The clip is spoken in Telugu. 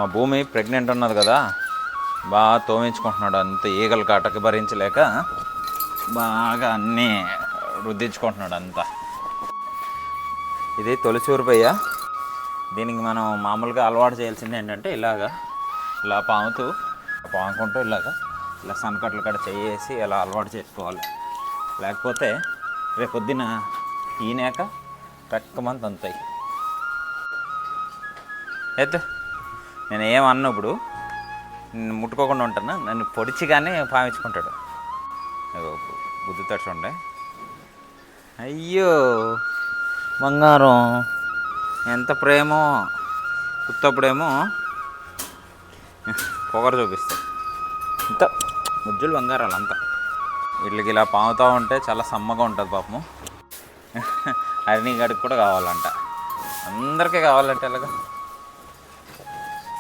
మా భూమి ప్రెగ్నెంట్ ఉన్నది కదా, బాగా తోమించుకుంటున్నాడు. అంత ఈగలు కాటకి భరించలేక బాగా అన్నీ రుద్దించుకుంటున్నాడు అంతా. ఇది తొలిచూరుపయ్య. దీనికి మనం మామూలుగా అలవాటు చేయాల్సింది ఏంటంటే ఇలా పాముకుంటూ ఇలా సన్కట్లు కాడ చేసి ఇలా అలవాటు చేసుకోవాలి. లేకపోతే రేపు పొద్దున ఈనాక రెక్కమంత అంతాయి. అయితే నేను ఏమన్నప్పుడు నేను ముట్టుకోకుండా ఉంటాను, నన్ను పొడిచిగానే పామించుకుంటాడు. బుద్ధి ఉండే. అయ్యో బంగారం ఎంత ప్రేమో, ఉత్తప్పుడేమో పొగరు చూపిస్తాయి. ఇంత ముజ్జులు బంగారాలు అంతా. వీళ్ళకి ఇలా పాముతూ ఉంటే చాలా సమ్మగా ఉంటుంది పాపము. హరిణి గడికి కూడా కావాలంట. అందరికీ కావాలంటే ఎలాగా